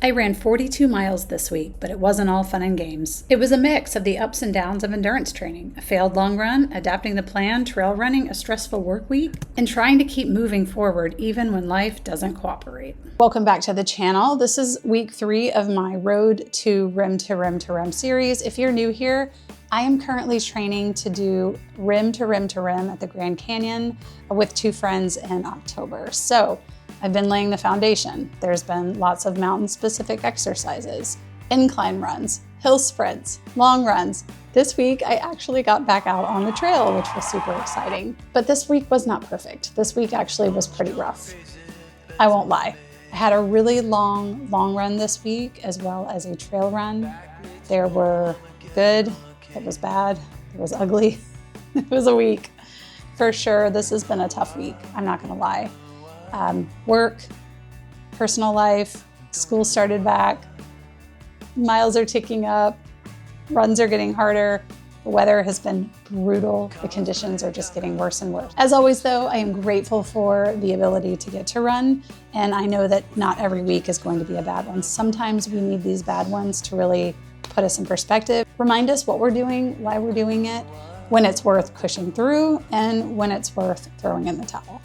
I ran 42 miles this week, but it wasn't all fun and games. It was a mix of the ups and downs of endurance training, a failed long run, adapting the plan, trail running, a stressful work week, and trying to keep moving forward even when life doesn't cooperate. Welcome back to the channel. This is week 3 of my Road to Rim to Rim to Rim series. If you're new here, I am currently training to do Rim to Rim to Rim at the Grand Canyon with 2 friends in October. So I've been laying the foundation. There's been lots of mountain-specific exercises, incline runs, hill sprints, long runs. This week, I actually got back out on the trail, which was super exciting. But this week was not perfect. This week actually was pretty rough. I won't lie. I had a really long run this week, as well as a trail run. There were good, it was bad, it was ugly. It was a week. For sure, this has been a tough week. I'm not gonna lie. Work, personal life, school started back, miles are ticking up, runs are getting harder, the weather has been brutal, the conditions are just getting worse and worse. As always though, I am grateful for the ability to get to run, and I know that not every week is going to be a bad one. Sometimes we need these bad ones to really put us in perspective, remind us what we're doing, why we're doing it, when it's worth pushing through, and when it's worth throwing in the towel.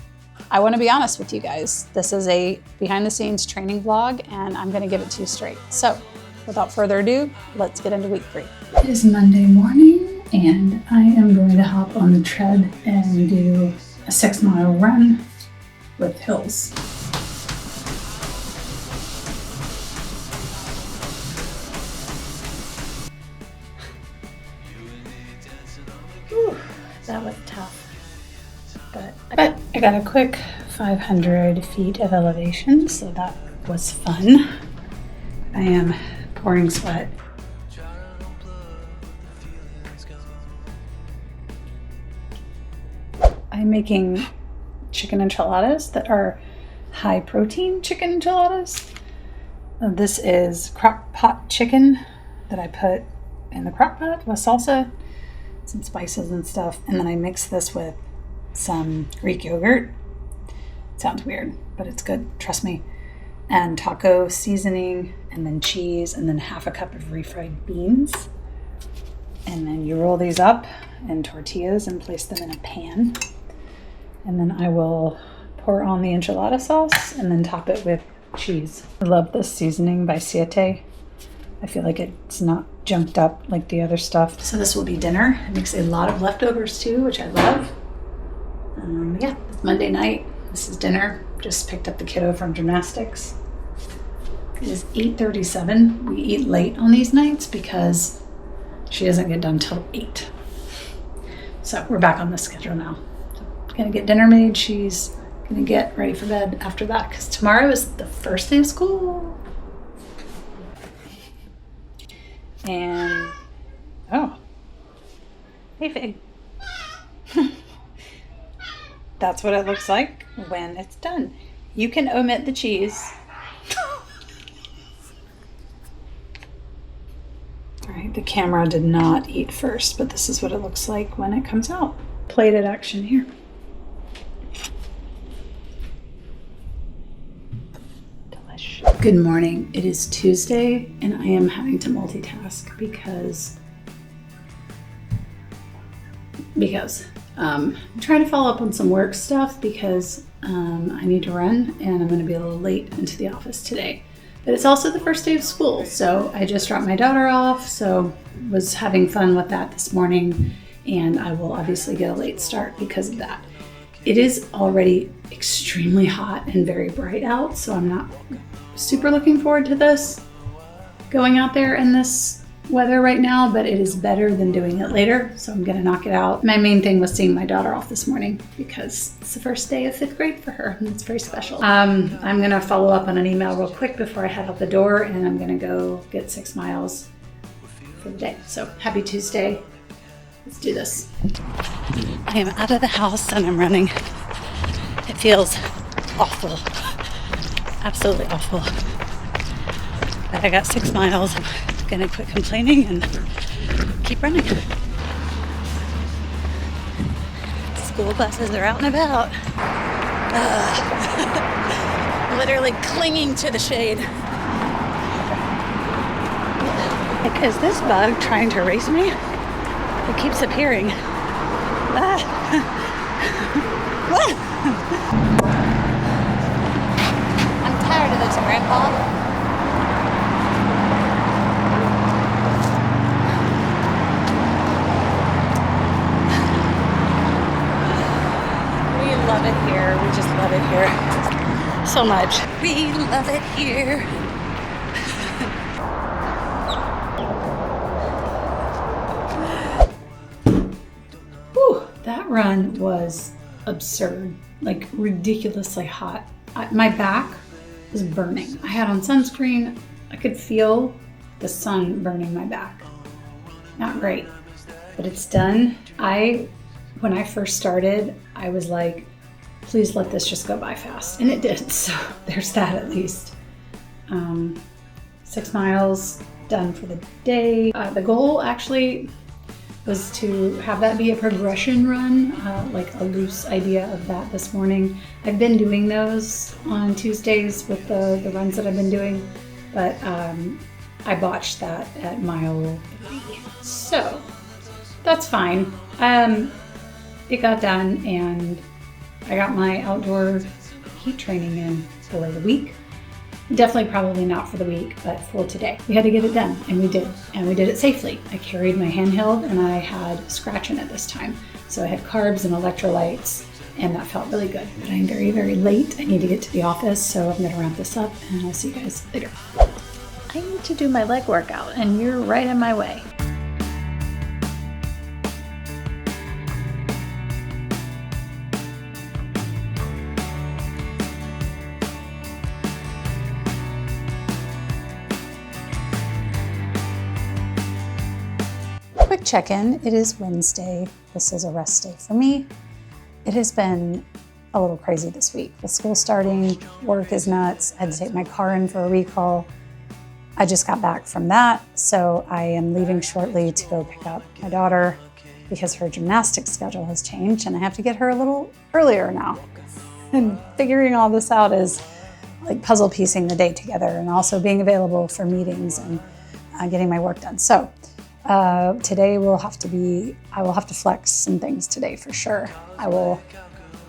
I want to be honest with you guys. This is a behind the scenes training vlog, and I'm going to give it to you straight. So without further ado, let's get into week 3. It is Monday morning, and I am going to hop on the tread and do a 6-mile run with hills. Whew, that was tough. But I got a quick 500 feet of elevation, so that was fun. I am pouring sweat. I'm making chicken enchiladas that are high protein chicken enchiladas. This is crock pot chicken that I put in the crock pot with salsa, some spices and stuff, and then I mix this with some Greek yogurt. It sounds weird, but it's good, trust me. And taco seasoning, and then cheese, and then half a cup of refried beans. And then you roll these up in tortillas and place them in a pan. And then I will pour on the enchilada sauce and then top it with cheese. I love this seasoning by Siete. I feel like it's not junked up like the other stuff. So this will be dinner. It makes a lot of leftovers too, which I love. Yeah, it's Monday night. This is dinner. Just picked up the kiddo from gymnastics. It is 8:37. We eat late on these nights because she doesn't get done till 8. So we're back on the schedule now. So gonna get dinner made. She's gonna get ready for bed after that because tomorrow is the first day of school. And, oh, hey Fig. That's what it looks like when it's done. You can omit the cheese. All right, the camera did not eat first, but this is what it looks like when it comes out. Plated action here. Delish. Good morning. It is Tuesday, and I am having to multitask because I'm trying to follow up on some work stuff because I need to run and I'm going to be a little late into the office today. But it's also the first day of school, so I just dropped my daughter off, so was having fun with that this morning, and I will obviously get a late start because of that. It is already extremely hot and very bright out, so I'm not super looking forward to this, going out there in this weather right now, but it is better than doing it later, so I'm gonna knock it out. My main thing was seeing my daughter off this morning because it's the first day of 5th grade for her, and it's very special. I'm gonna follow up on an email real quick before I head out the door, and I'm gonna go get 6 miles for the day. So happy Tuesday. Let's do this. I am out of the house and I'm running. It feels awful, absolutely awful. But I got 6 miles. I'm gonna quit complaining and keep running. School buses are out and about. Literally clinging to the shade. Like, is this bug trying to race me? It keeps appearing. Ah. I'm tired of this, Grandpa. We love it here. We just love it here so much. We love it here. Whew, that run was absurd, like ridiculously hot. My back was burning. I had on sunscreen. I could feel the sun burning my back. Not great, but it's done. When I first started, I was like, please let this just go by fast. And it did, so there's that at least. 6 miles done for the day. The goal actually was to have that be a progression run, like a loose idea of that this morning. I've been doing those on Tuesdays with the runs that I've been doing, but I botched that at mile 3. So that's fine. It got done and I got my outdoor heat training in for the week. Definitely probably not for the week, but for today. We had to get it done, and we did. And we did it safely. I carried my handheld and I had scratch in it this time. So I had carbs and electrolytes, and that felt really good. But I'm very, very late. I need to get to the office, so I'm gonna wrap this up and I'll see you guys later. I need to do my leg workout and you're right in my way. Quick check-in. It is Wednesday. This is a rest day for me. It has been a little crazy this week. With school starting, work is nuts. I had to take my car in for a recall. I just got back from that, so I am leaving shortly to go pick up my daughter because her gymnastics schedule has changed and I have to get her a little earlier now. And figuring all this out is like puzzle piecing the day together and also being available for meetings and getting my work done. So today I will have to flex some things today for sure. I will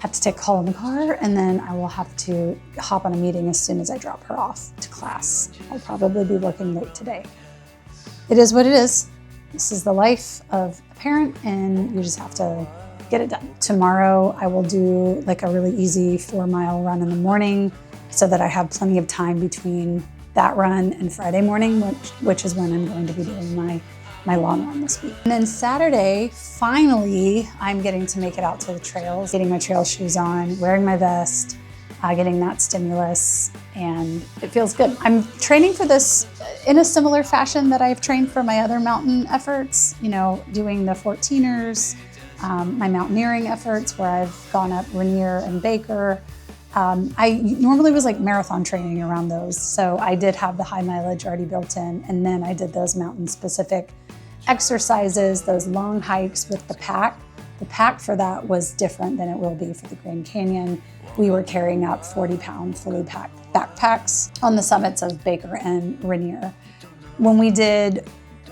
have to take a call in the car and then I will have to hop on a meeting as soon as I drop her off to class. I'll probably be working late today. It is what it is. This is the life of a parent and you just have to get it done. Tomorrow I will do like a really easy 4-mile run in the morning so that I have plenty of time between that run and Friday morning, which is when I'm going to be doing my long run this week. And then Saturday, finally, I'm getting to make it out to the trails, getting my trail shoes on, wearing my vest, getting that stimulus, and it feels good. I'm training for this in a similar fashion that I've trained for my other mountain efforts, doing the 14ers, my mountaineering efforts where I've gone up Rainier and Baker. I normally was like marathon training around those. So I did have the high mileage already built in. And then I did those mountain specific exercises, those long hikes with the pack. The pack for that was different than it will be for the Grand Canyon. We were carrying up 40-pound fully packed backpacks on the summits of Baker and Rainier. When we did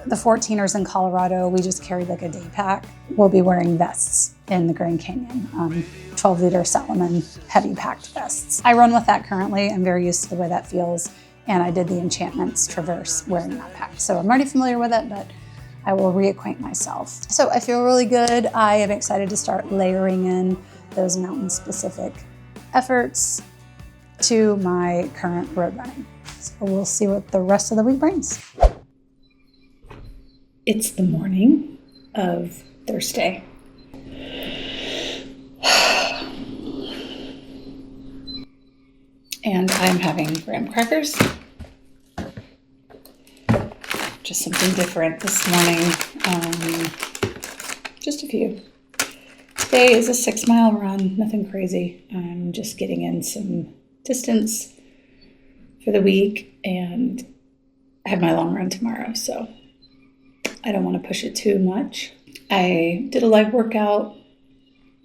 the 14ers in Colorado, we just carried like a day pack. We'll be wearing vests in the Grand Canyon, 12-liter Salomon heavy packed vests. I run with that currently. I'm very used to the way that feels. And I did the Enchantments Traverse wearing that pack. So I'm already familiar with it, but I will reacquaint myself. So I feel really good. I am excited to start layering in those mountain specific efforts to my current road running. So we'll see what the rest of the week brings. It's the morning of Thursday. And I'm having graham crackers. Just something different this morning. Just a few. Today is a 6-mile run, nothing crazy. I'm just getting in some distance for the week and I have my long run tomorrow, so I don't want to push it too much. I did a leg workout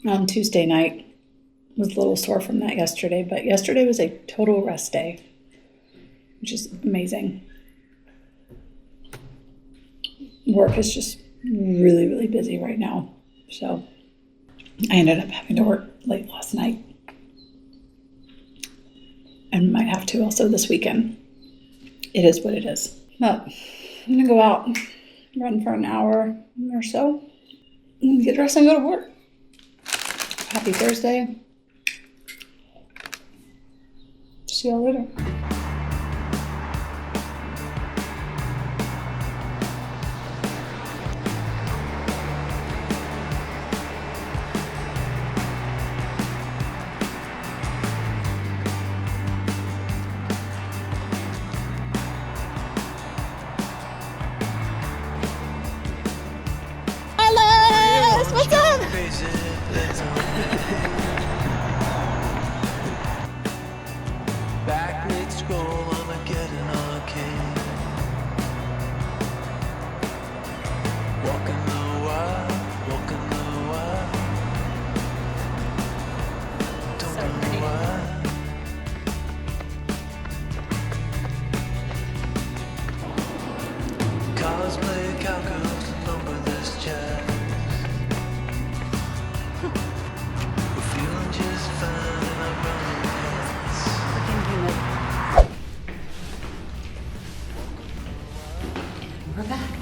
on Tuesday night. Was a little sore from that yesterday, but yesterday was a total rest day, which is amazing. work is just really, really busy right now. So I ended up having to work late last night. And might have to also this weekend. It is what it is. But I'm going to go out and run for an hour or so and get dressed and go to work. Happy Thursday. See y'all later. What's up? Backward scroll, I'ma get an arcade. Walking the wild, walking the wild. Don't know why. Cosplay cowgirls number this jazz. Just fine and I'm running past. We're back.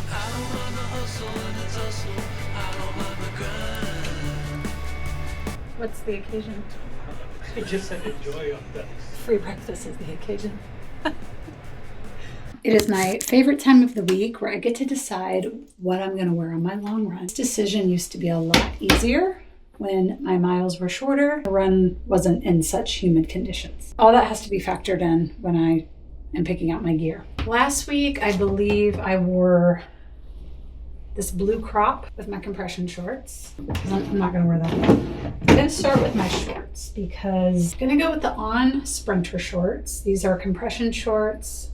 I don't mind the hustle and it's hustle. I don't mind the grind. What's the occasion? I just said enjoy on that. Free breakfast is the occasion. It is my favorite time of the week where I get to decide what I'm going to wear on my long run. This decision used to be a lot easier when my miles were shorter. The run wasn't in such humid conditions. All that has to be factored in when I am picking out my gear. Last week, I believe I wore this blue crop with my compression shorts. I'm not going to wear that one. I'm going to start with my shorts because I'm going to go with the On Sprinter shorts. These are compression shorts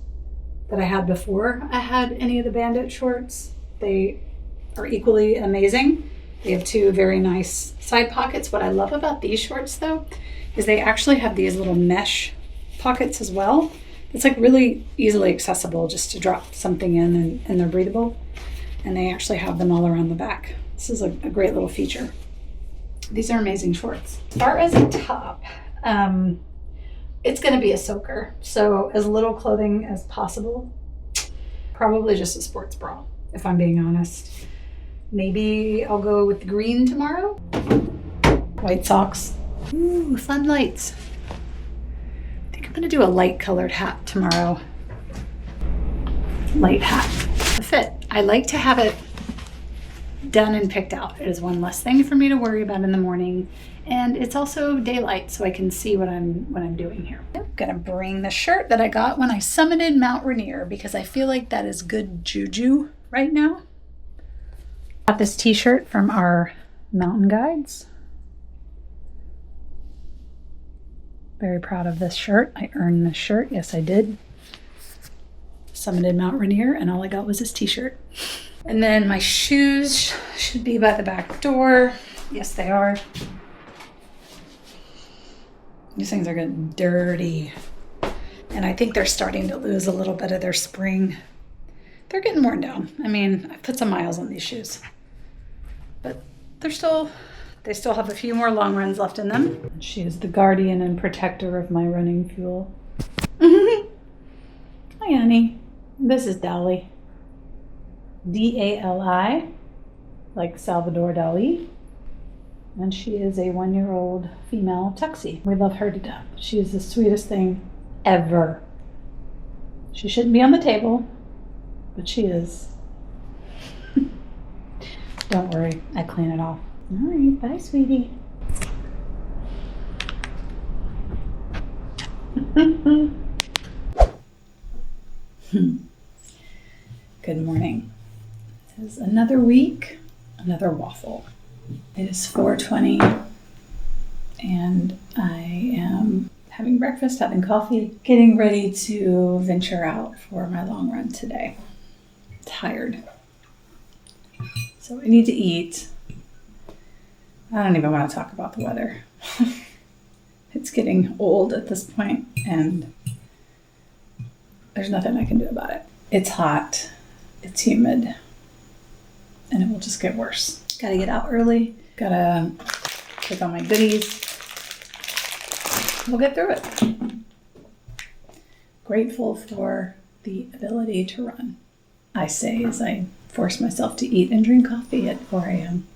that I had before I had any of the Bandit shorts. They are equally amazing. They have two very nice side pockets. What I love about these shorts though, is they actually have these little mesh pockets as well. It's like really easily accessible just to drop something in and they're breathable. And they actually have them all around the back. This is a great little feature. These are amazing shorts. As far as a top, it's going to be a soaker, so as little clothing as possible. Probably just a sports bra, if I'm being honest. Maybe I'll go with green tomorrow. White socks. Ooh, fun lights. I think I'm going to do a light colored hat tomorrow. Light hat. The fit. I like to have it done and picked out. It is one less thing for me to worry about in the morning. And it's also daylight, so I can see what I'm doing here. I'm gonna bring the shirt that I got when I summited Mount Rainier because I feel like that is good juju right now. Got this t-shirt from our mountain guides. Very proud of this shirt. I earned this shirt. Yes, I did. Summited Mount Rainier, and all I got was this t-shirt. And then my shoes should be by the back door. Yes, they are. These things are getting dirty. And I think they're starting to lose a little bit of their spring. They're getting worn down. I mean, I put some miles on these shoes. But they still have a few more long runs left in them. She is the guardian and protector of my running fuel. Hi, honey. This is Dali. D-A-L-I, like Salvador Dali. And she is a 1-year-old female tuxie. We love her to death. She is the sweetest thing ever. She shouldn't be on the table, but she is. Don't worry, I clean it off. All right, bye, sweetie. Good morning. It is another week, another waffle. It is 4:20 and I am having breakfast, having coffee, getting ready to venture out for my long run today. Tired. So I need to eat. I don't even want to talk about the weather. It's getting old at this point, and there's nothing I can do about it. It's hot, it's humid, and it will just get worse. Gotta get out early, gotta take all my goodies. We'll get through it. Grateful for the ability to run, I say as I force myself to eat and drink coffee at 4 a.m.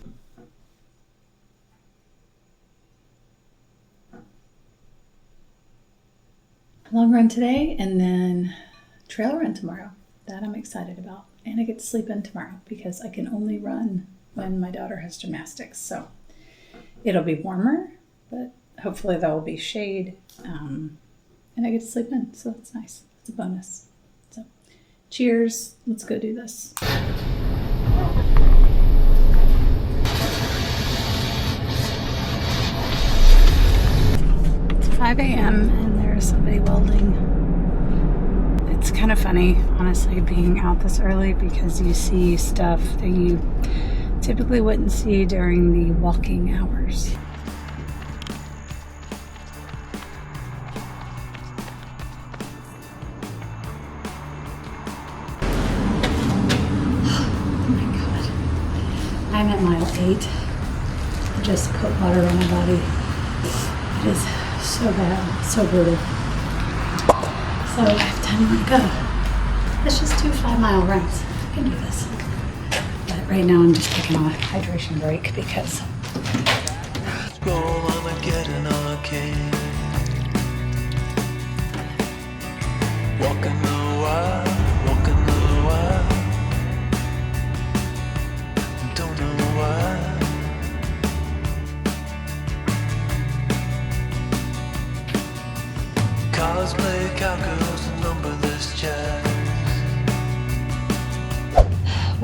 Long run today and then trail run tomorrow. That I'm excited about. And I get to sleep in tomorrow because I can only run when my daughter has gymnastics. So it'll be warmer, but hopefully there will be shade. And I get to sleep in, so that's nice. It's a bonus. So cheers. Let's go do this. It's 5 a.m. and there's somebody welding. It's kind of funny, honestly, being out this early because you see stuff that you typically wouldn't see during the walking hours. I'm at mile 8. I just put water on my body. It is so bad, so brutal. So I have 10 more to go. Let's just do 5-mile runs. I can do this. But right now I'm just taking a hydration break because Go Armageddon arcade. Walking the wild, walking the wild. Don't know why. Cosplay cowgirls and numberless jazz.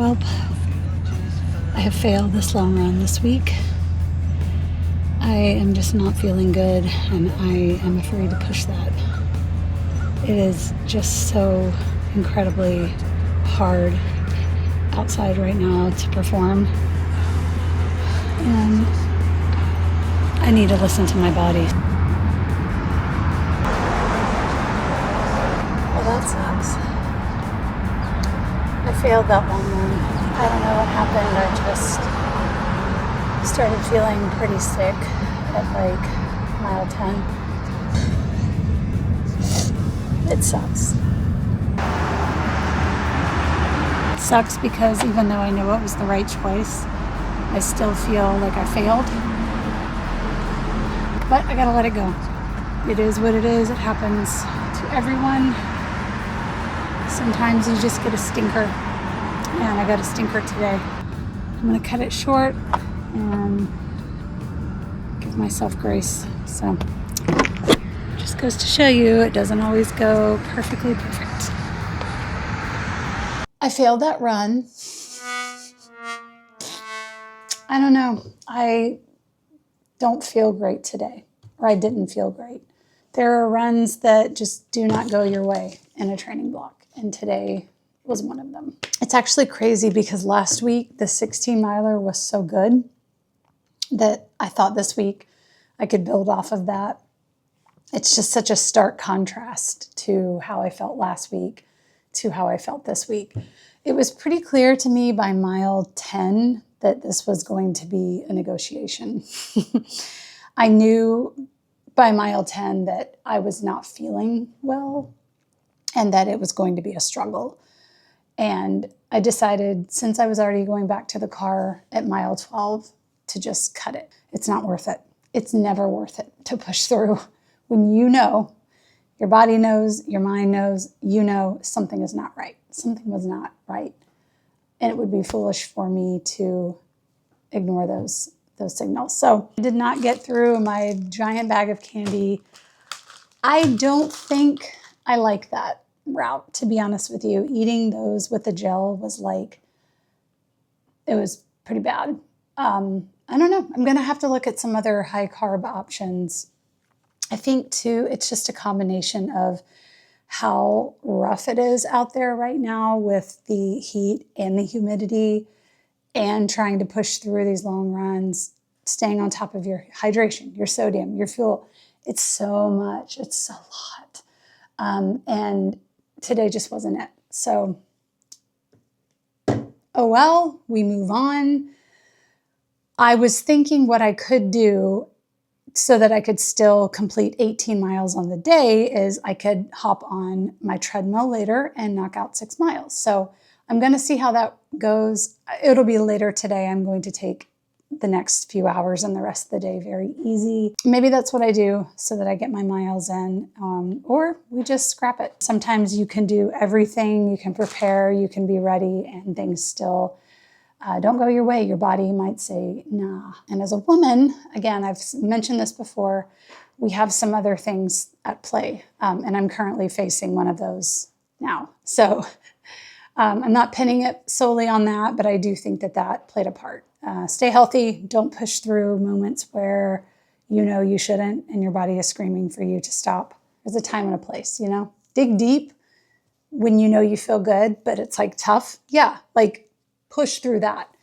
well, I have failed this long run this week. I am just not feeling good, and I am afraid to push that. It is just so incredibly hard outside right now to perform, and I need to listen to my body. Well, that sucks. I failed that long run. I don't know what happened. I just started feeling pretty sick at like mile 10. It sucks. It sucks because even though I know it was the right choice, I still feel like I failed. But I gotta let it go. It is what it is. It happens to everyone. Sometimes you just get a stinker, and I got a stinker today. I'm gonna cut it short and give myself grace. So just goes to show you it doesn't always go perfectly perfect. I failed that run. I don't know. I don't feel great today, or I didn't feel great. There are runs that just do not go your way in a training block, and today was one of them. It's actually crazy because last week the 16-miler was so good that I thought this week I could build off of that. It's just such a stark contrast to how I felt last week to how I felt this week. It was pretty clear to me by mile 10 that this was going to be a negotiation. I knew by mile 10 that I was not feeling well and that it was going to be a struggle. And I decided, since I was already going back to the car at mile 12, to just cut it. It's not worth it. It's never worth it to push through when you know, your body knows, your mind knows, you know something is not right. Something was not right. And it would be foolish for me to ignore those signals. So I did not get through my giant bag of candy. I don't think I like that route, to be honest with you. Eating those with the gel was like, it was pretty bad. I don't know. I'm going to have to look at some other high carb options. I think too, it's just a combination of how rough it is out there right now with the heat and the humidity and trying to push through these long runs, staying on top of your hydration, your sodium, your fuel. It's so much. It's a lot. And today just wasn't it. So, oh well, we move on. I was thinking what I could do so that I could still complete 18 miles on the day is I could hop on my treadmill later and knock out 6 miles. So I'm going to see how that goes. It'll be later today. I'm going to take the next few hours and the rest of the day very easy. Maybe that's what I do so that I get my miles in, or we just scrap it. Sometimes you can do everything, you can prepare, you can be ready, and things still don't go your way. Your body might say, nah. And as a woman, again, I've mentioned this before, we have some other things at play. And I'm currently facing one of those now. So I'm not pinning it solely on that, but I do think that that played a part. Stay healthy. Don't push through moments where you know you shouldn't and your body is screaming for you to stop. There's a time and a place, you know? Dig deep when you know you feel good, but it's like tough. Yeah, like push through that.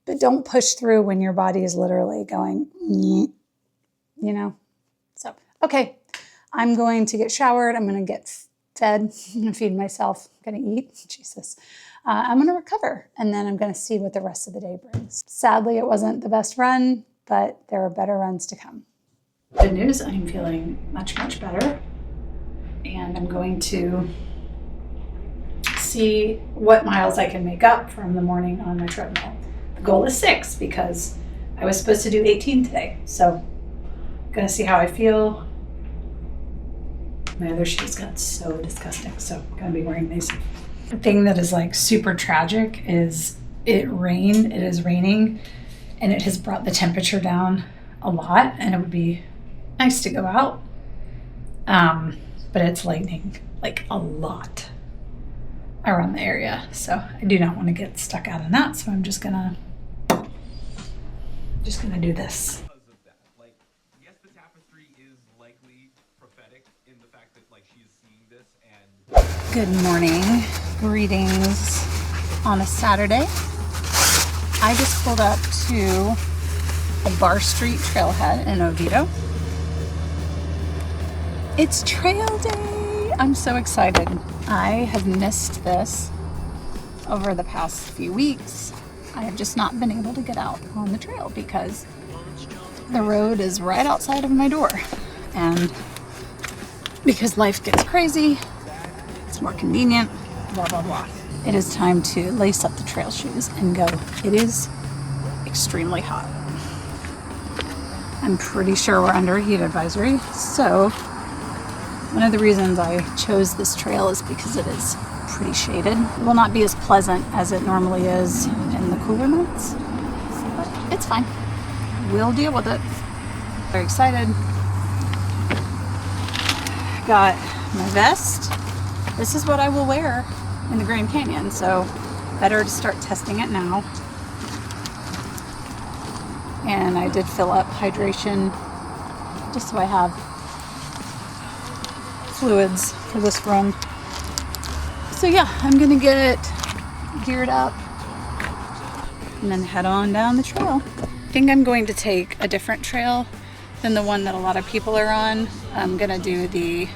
But don't push through when your body is literally going, you know? So, okay, I'm going to get showered. I'm going to get fed. I'm going to feed myself. I'm going to eat. Jesus. I'm going to recover, and then I'm going to see what the rest of the day brings. Sadly, it wasn't the best run, but there are better runs to come. Good news, I'm feeling much, much better, and I'm going to see what miles I can make up from the morning on my treadmill. The goal is 6 because I was supposed to do 18 today, so I'm going to see how I feel. My other shoes got so disgusting, so I'm going to be wearing these. The thing that is like super tragic is it is raining, and it has brought the temperature down a lot, and it would be nice to go out. But it's lightning like a lot around the area. So I do not want to get stuck out in that. So I'm just gonna do this. Because of that, like, yes, the tapestry is likely prophetic in the fact that, like, she is seeing this and. Good morning. Greetings on a Saturday. I just pulled up to a Bar Street trailhead in Oviedo. It's trail day. I'm so excited. I have missed this over the past few weeks. I have just not been able to get out on the trail because the road is right outside of my door. And because life gets crazy, it's more convenient, blah, blah, blah. It is time to lace up the trail shoes and go. It is extremely hot. I'm pretty sure we're under a heat advisory. So one of the reasons I chose this trail is because it is pretty shaded. It will not be as pleasant as it normally is in the cooler months, but it's fine. We'll deal with it. Very excited. Got my vest. This is what I will wear in the Grand Canyon, so better to start testing it now. And I did fill up hydration just so I have fluids for this run. So yeah, I'm gonna get geared up and then head on down the trail. I think I'm going to take a different trail than the one that a lot of people are on. I'm gonna do the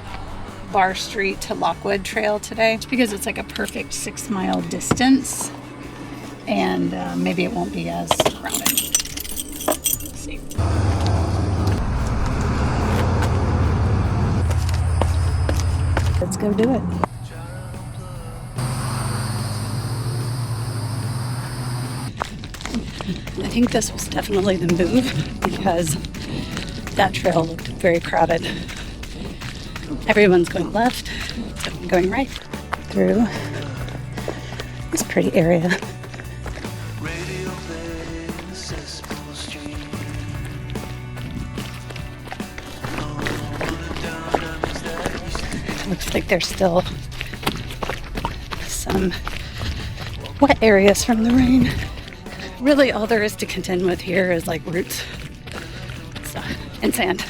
Bar Street to Lockwood trail today because it's like a perfect 6 mile distance, and maybe it won't be as crowded. Let's see. Let's go do it. I think this was definitely the move because that trail looked very crowded. Everyone's going left, so I'm going right through this pretty area. Radio playing the cesspool street. Looks like there's still some wet areas from the rain. Really, all there is to contend with here is like roots and sand.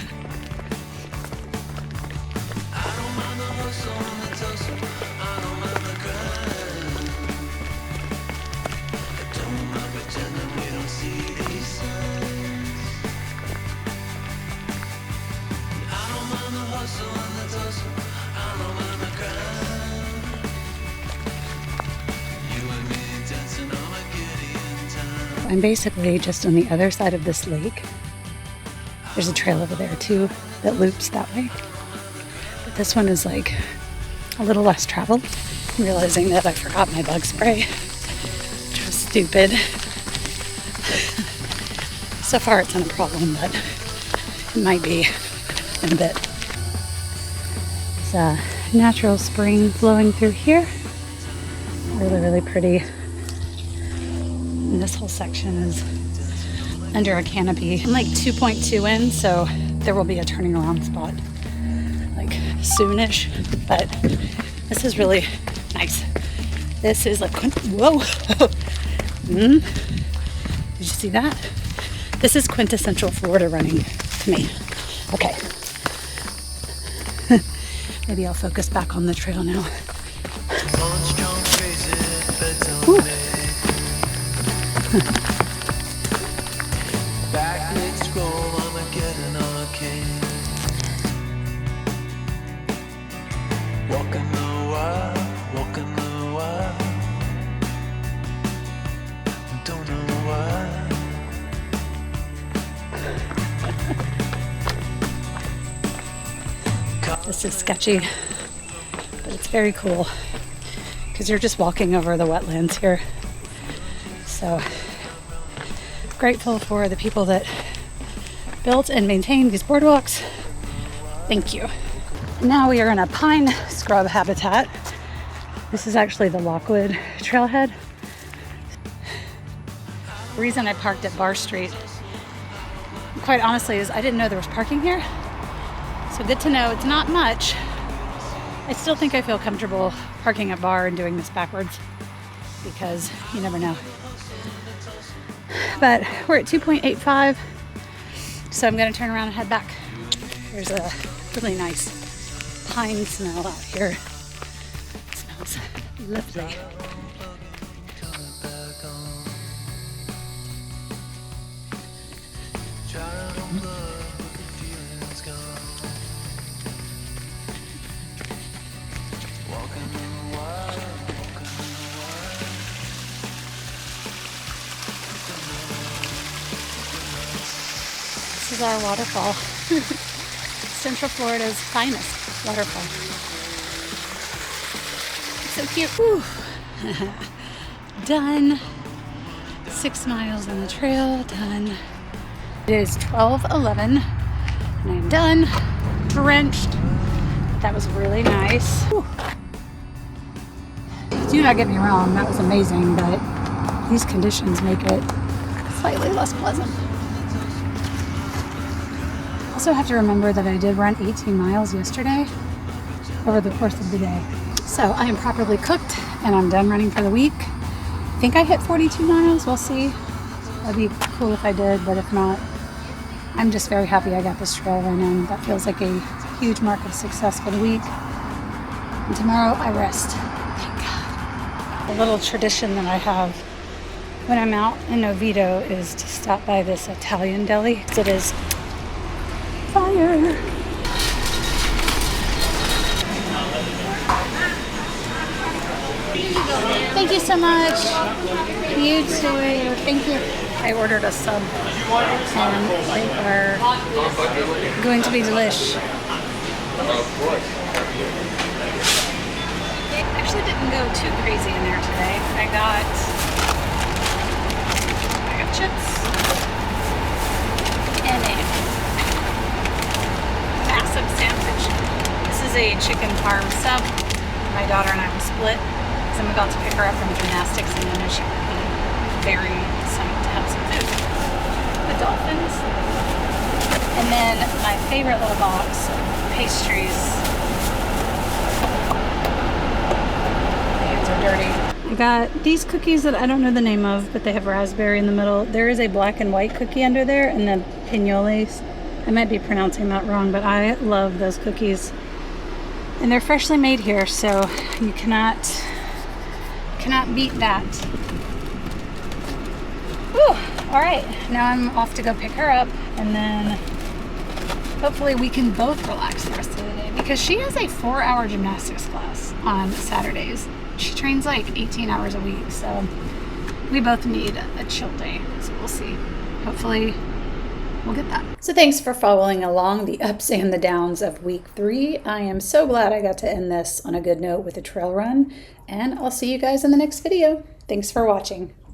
hustle and the tussle. I don't mind the grind. You and me dancing on a Gideon time. I'm basically just on the other side of this lake. There's a trail over there too that loops that way. But this one is like a little less traveled. I'm realizing that I forgot my bug spray, which was stupid. So far it's not a problem, but it might be in a bit. It's a natural spring flowing through here. Really, really pretty. And this whole section is under a canopy. I'm like 2.2 in, so there will be a turning around spot like soonish, but this is really nice. This is like, whoa. Did you see that? This is quintessential Florida running to me. Okay. Maybe I'll focus back on the trail now. Ooh. Back legs scroll, I'm getting arcane. Walking the wild, walking the wild. Don't know why. This is sketchy, but it's very cool because you're just walking over the wetlands here. So grateful for the people that built and maintained these boardwalks. Thank you. Now we are in a pine scrub habitat. This is actually the Lockwood trailhead. The reason I parked at Bar Street, quite honestly, is I didn't know there was parking here. So good to know. It's not much. I still think I feel comfortable parking at Bar and doing this backwards because you never know. But we're at 2.85, so I'm going to turn around and head back. There's a really nice pine smell out here. It smells lovely. This is our waterfall. Central Florida's finest waterfall. So cute. Whew. Done. 6 miles on the trail. Done. It is 12:11 and I'm done. Drenched. That was really nice. Whew. Do not get me wrong, that was amazing, but these conditions make it slightly less pleasant. Also have to remember that I did run 18 miles yesterday over the course of the day. So I am properly cooked and I'm done running for the week. I think I hit 42 miles, we'll see. That'd be cool if I did, but if not, I'm just very happy I got this trail run in. That feels like a huge mark of success for the week. And tomorrow I rest. Thank God. A little tradition that I have when I'm out in Oviedo is to stop by this Italian deli because it is fire. Thank you so much. You too. Thank you. I ordered a sub and they are going to be delish. Actually didn't go too crazy in there today. I got chips and a massive sandwich. This is a chicken parm sub. My daughter and I will split because I'm about to pick her up from gymnastics and then she will be very psyched to have some food. The dolphins. And then my favorite little box of pastries. My hands are dirty. I got these cookies that I don't know the name of, but they have raspberry in the middle. There is a black and white cookie under there, and the pinoles. I might be pronouncing that wrong, but I love those cookies. And they're freshly made here, so you cannot beat that. Whew. All right, now I'm off to go pick her up, and then hopefully we can both relax the rest of the day, because she has a 4-hour gymnastics class on Saturdays. She trains like 18 hours a week, so we both need a chill day. So we'll see. Hopefully we'll get that. So thanks for following along the ups and the downs of week 3. I am so glad I got to end this on a good note with a trail run, and I'll see you guys in the next video. Thanks for watching.